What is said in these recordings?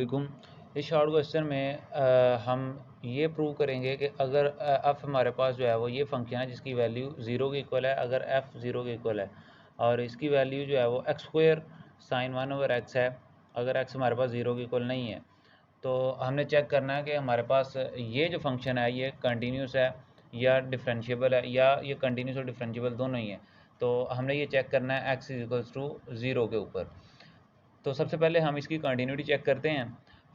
वालेकुम। इस short question में हम ये प्रूव करेंगे कि अगर एफ हमारे पास जो है वो ये फंक्शन है जिसकी वैल्यू ज़ीरो के इक्वल है, अगर एफ ज़ीरो के इक्वल है और इसकी वैल्यू जो है वो x square sine one over x है, अगर एक्स हमारे पास ज़ीरो के इक्वल नहीं है तो हमने चेक करना है कि हमारे पास ये जो फंक्शन है ये कंटिन्यूस है या डिफरेंशिएबल है, या ये कंटिन्यूस और डिफरेंशिएबल दोनों ही है। तो हमने ये चेक करना है x is equals to zero के ऊपर। तो सबसे पहले हम इसकी कंटिन्यूटी चेक करते हैं।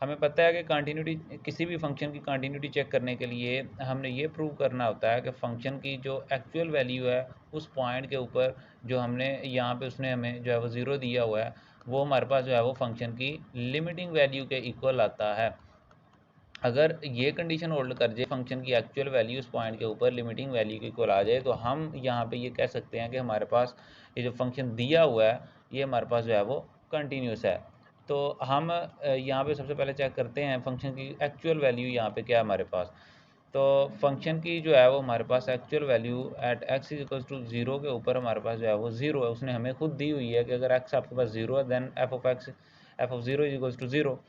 हमें पता है कि कंटिन्यूटी, किसी भी फंक्शन की कंटिन्यूटी चेक करने के लिए हमने ये प्रूव करना होता है कि फंक्शन की जो एक्चुअल वैल्यू है उस पॉइंट के ऊपर जो हमने यहाँ पे उसने हमें जो है वो ज़ीरो दिया हुआ है, वो हमारे पास जो है वो फंक्शन की लिमिटिंग वैल्यू के इक्वल आता है। अगर ये कंडीशन होल्ड कर जाए, फंक्शन की एक्चुअल वैल्यू उस पॉइंट के ऊपर लिमिटिंग वैल्यू के इक्वल आ जाए, तो हम यहाँ पे ये कह सकते हैं कि हमारे पास ये जो फंक्शन दिया हुआ है ये हमारे पास जो है वो कंटिन्यूस है। तो हम यहाँ पे सबसे पहले चेक करते हैं फंक्शन की एक्चुअल वैल्यू यहाँ पे क्या है हमारे पास। तो फंक्शन की जो है वो हमारे पास actual value at x is equal to zero के ऊपर हमारे पास जो है वो ज़ीरो है। उसने हमें खुद दी हुई है कि अगर एक्स आपके पास ज़ीरो है then f of zero is equal to zero.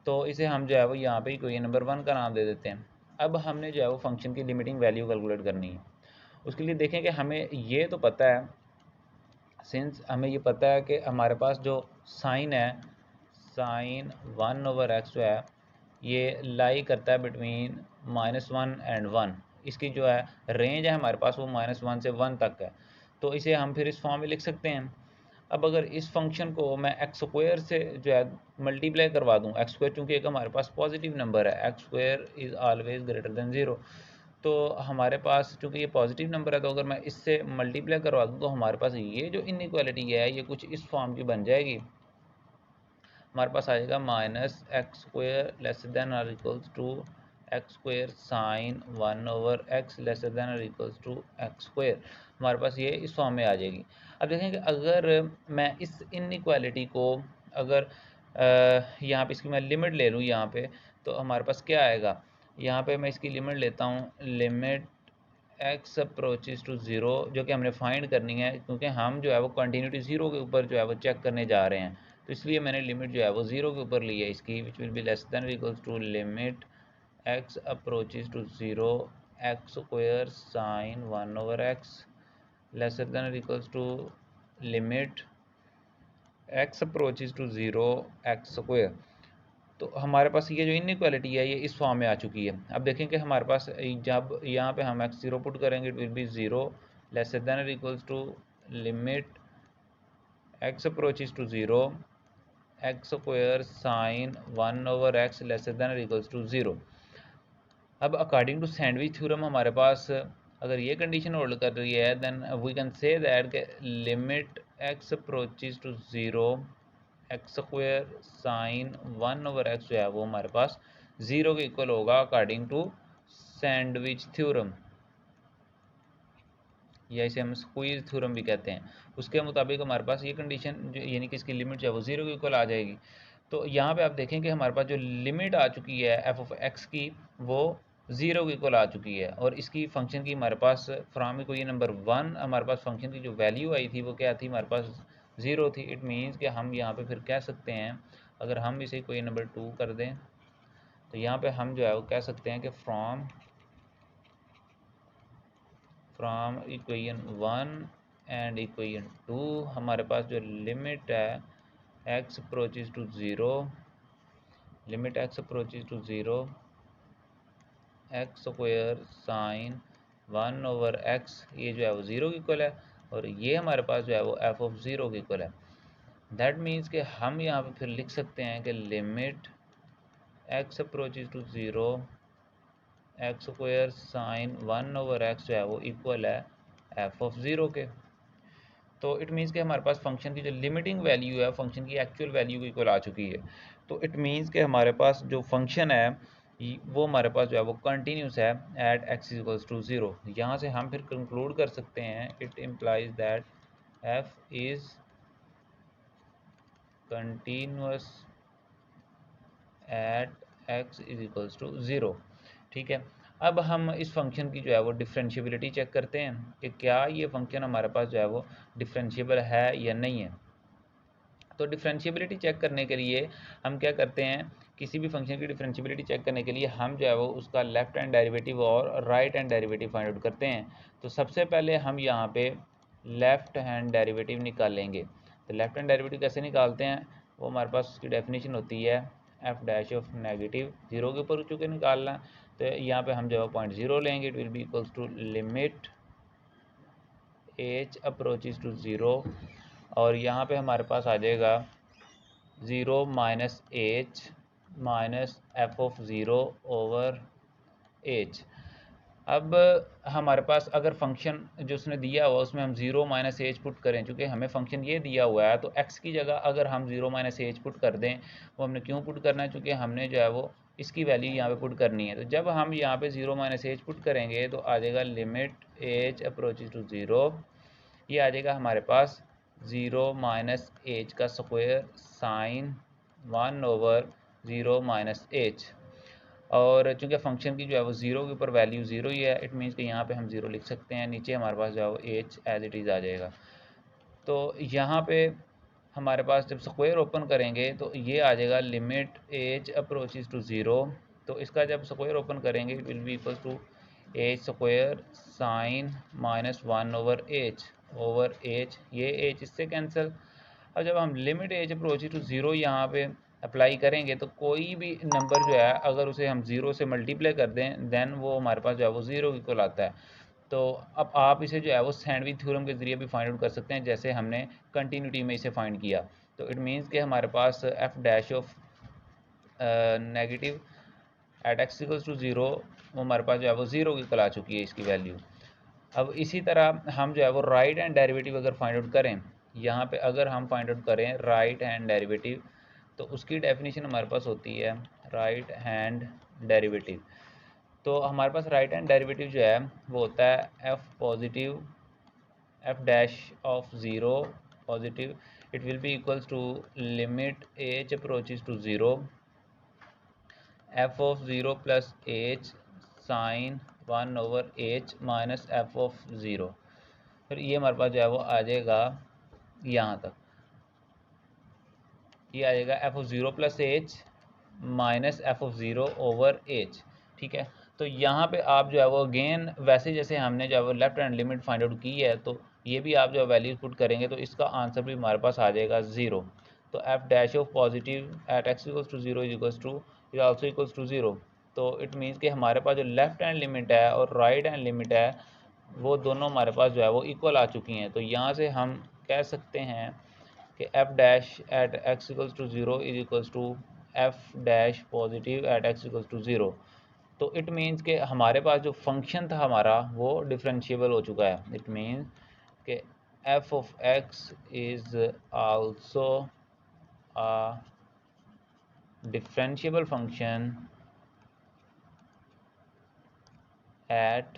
तो इसे हम जो है वो यहाँ पे इक्वेशन नंबर वन का नाम दे देते हैं। अब हमने जो है वो फंक्शन की लिमिटिंग वैल्यू कैलकुलेट करनी है। उसके लिए देखें कि हमें ये तो पता है, सिंस हमें ये पता है कि हमारे पास जो साइन है, साइन वन ओवर एक्स जो है ये लाई करता है बिटवीन -1 एंड 1। इसकी जो है रेंज है हमारे पास वो -1 से 1 तक है। तो इसे हम फिर इस फॉर्म में लिख सकते हैं। अब अगर इस फंक्शन को मैं एक्स स्क्वायर से जो है मल्टीप्लाई करवा दूं, एक्स स्क्वायर चूँकि एक हमारे पास पॉजिटिव नंबर है, x square is always greater than zero. तो हमारे पास चूँकि ये पॉजिटिव नंबर है, तो अगर मैं इससे मल्टीप्लाई करवा दूं तो हमारे पास ये जो इनइक्वालिटी है ये कुछ इस फॉर्म की बन जाएगी। हमारे पास आएगा minus X square less than और equals to X square sine one over X less than और इक्वल्स टू एक्स स्क्वायर। हमारे पास ये इस फॉर्म में आ जाएगी। अब देखें कि अगर मैं इस इनइक्वालिटी को अगर यहाँ पे इसकी मैं लिमिट ले लूँ यहाँ पे, तो हमारे पास क्या आएगा। यहाँ पे मैं इसकी लिमिट लेता हूँ, limit x approaches to zero, जो कि हमने फाइंड करनी है क्योंकि हम जो है वो कंटिन्यूटी ज़ीरो के ऊपर जो है वो चेक करने जा रहे हैं। तो इसलिए मैंने लिमिट जो है वो ज़ीरो के ऊपर ली है इसकी, which will be less than equals to limit x approaches to zero x square sine one over x lesser than equals to limit x approaches to zero x square. तो हमारे पास ये जो इनइक्वालिटी है ये इस फॉर्म में आ चुकी है। अब देखें कि हमारे पास जब यहाँ पे हम एक्स ज़ीरो पुट करेंगे it will be zero less than equals to limit x approaches to zero x square sine one over X less than equals to zero. अब अकॉर्डिंग टू सैंडविच थ्योरम हमारे पास अगर ये condition hold कर रही है then we can say that के limit x approaches to zero x square sine one over x जो है वो हमारे पास ज़ीरो के इक्वल होगा अकॉर्डिंग टू सैंडविच थ्योरम, या इसे हम स्क्वीज थ्योरम भी कहते हैं। उसके मुताबिक हमारे पास ये कंडीशन जो यानी कि इसकी लिमिट जो है वो ज़ीरो के इक्वल आ जाएगी। तो यहाँ पे आप देखें कि हमारे पास जो लिमिट आ चुकी है एफ ऑफ एक्स की वो ज़ीरो के इक्वल आ चुकी है, और इसकी फंक्शन की हमारे पास फ्रॉम इक्वेशन नंबर वन हमारे पास फंक्शन की जो वैल्यू आई थी वो क्या थी, हमारे पास ज़ीरो थी। इट मीन्स कि हम यहाँ पे फिर कह सकते हैं, अगर हम इसे इक्वेशन नंबर टू कर दें तो यहाँ पे हम जो है वो कह सकते हैं कि from equation one and equation two हमारे पास जो लिमिट है x approaches to zero, limit x approaches to zero x square sine one over x ये जो है वो ज़ीरो की इक्वल है, और ये हमारे पास जो है वो एफ ऑफ ज़ीरो की इक्वल है। दैट मीन्स कि हम यहाँ पे फिर लिख सकते हैं कि limit x approaches to zero x square sine one over x जो है वो इक्वल है एफ ऑफ ज़ीरो के। तो इट मीन्स कि हमारे पास फंक्शन की जो लिमिटिंग वैल्यू है फंक्शन की एक्चुअल वैल्यू के इक्वल आ चुकी है। तो इट मीन्स कि हमारे पास जो फंक्शन है वो हमारे पास जो है वो कंटिन्यूस है at x equals to zero. यहाँ से हम फिर कंक्लूड कर सकते हैं it implies that f is continuous at x is equals to zero. ठीक है। अब हम इस फंक्शन की जो है वो डिफरेंशिएबिलिटी चेक करते हैं कि क्या ये फंक्शन हमारे पास जो है वो डिफरेंशिएबल है या नहीं है। तो डिफरेंशिएबिलिटी चेक करने के लिए हम क्या करते हैं किसी भी फंक्शन की डिफरेंशियबिलिटी चेक करने के लिए हम जो है वो उसका लेफ्ट हैंड डेरिवेटिव और right hand derivative find out करते हैं। तो सबसे पहले हम यहाँ पे लेफ्ट हैंड डेरिवेटिव निकालेंगे। तो लेफ्ट हैंड डेरिवेटिव कैसे निकालते हैं, वो हमारे पास उसकी डेफिनेशन होती है F dash of negative, zero के ऊपर चूँकि निकालना। तो यहाँ पे हम जो है 0.0 लेंगे, it will be equals to limit h approaches to zero, और यहाँ पे हमारे पास आ जाएगा 0 minus h minus f of zero over h. अब हमारे पास अगर फंक्शन जो उसने दिया हुआ उसमें हम 0 माइनस एच पुट करें, चूँकि हमें फंक्शन ये दिया हुआ है, तो x की जगह अगर हम 0 माइनस एच पुट कर दें, वो हमने क्यों पुट करना है, चूँकि हमने जो है वो इसकी वैल्यू यहाँ पे पुट करनी है। तो जब हम यहाँ पे 0 माइनस एच पुट करेंगे तो आ जाएगा limit h approaches to zero, ये आ जाएगा हमारे पास 0 माइनस एच का square sine 1 over 0 minus h. और चूंकि फंक्शन की जो है वो 0 के ऊपर वैल्यू 0 ही है, इट मीन्स कि यहाँ पे हम 0 लिख सकते हैं, नीचे हमारे पास जो है वो एच एज इट इज़ आ जाएगा। तो यहाँ पे हमारे पास जब स्क्वायर ओपन करेंगे तो ये आ जाएगा limit h approaches to zero. तो इसका जब स्क्वायर ओपन करेंगे it will be equal to h square sine minus 1 over h, ये एच इससे कैंसिल। अब जब हम limit h approaches to zero यहाँ पे अप्लाई करेंगे तो कोई भी नंबर जो है अगर उसे हम 0 से मल्टीप्लाई कर दें देन वो हमारे पास जो है वो 0 इक्वल आता है। तो अब आप इसे जो है वो सैंडविच थ्योरम के ज़रिए भी फाइंड आउट कर सकते हैं, जैसे हमने कंटिन्यूटी में इसे फाइंड किया। तो इट मीन्स कि हमारे पास F dash of negative at x equals to zero, वो हमारे पास जो है वो 0 की इक्वल आ चुकी है इसकी वैल्यू। अब इसी तरह हम जो है वो राइट हैंड डेरिवेटिव अगर फाइंड आउट करें, यहाँ पे अगर हम फाइंड आउट करें राइट हैंड डेरिवेटिव, तो उसकी डेफिनेशन हमारे पास होती है राइट हैंड डेरिवेटिव। तो हमारे पास राइट हैंड डेरिवेटिव जो है वो होता है f positive f dash of zero positive, it will be equals to limit h approaches to zero f of zero plus h sine 1 over h minus f of zero. फिर ये हमारे पास जो है वो आ जाएगा यहाँ तक, ये आ जाएगा F of zero plus H minus f of zero over H. ठीक है, तो यहाँ पे आप जो है वो अगेन वैसे जैसे हमने जो है वो left hand limit find out की है, तो ये भी आप जो है वैल्यूज पुट करेंगे तो इसका आंसर भी हमारे पास आ जाएगा 0। तो f dash of positive at x equals to zero is also equals to 0। तो इट मीन्स कि हमारे पास जो लेफ्ट हैंड लिमिट है और राइट हैंड लिमिट है वो दोनों हमारे पास जो है वो इक्वल आ चुकी हैं। तो यहाँ से हम कह सकते हैं कि f dash at x equals to 0 is equals to f dash positive at x equals to 0। तो इट मीन्स कि हमारे पास जो फंक्शन था हमारा वो डिफरेंशिएबल हो चुका है। इट मीन्स कि f of x is also a differentiable function at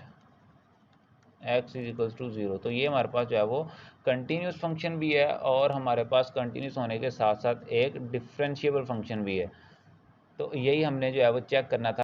x is equals to 0। तो ये हमारे पास जो है वो कंटिन्यूस फंक्शन भी है और हमारे पास कंटिन्यूस होने के साथ साथ एक डिफरेंशिएबल फंक्शन भी है। तो यही हमने जो है वो चेक करना था।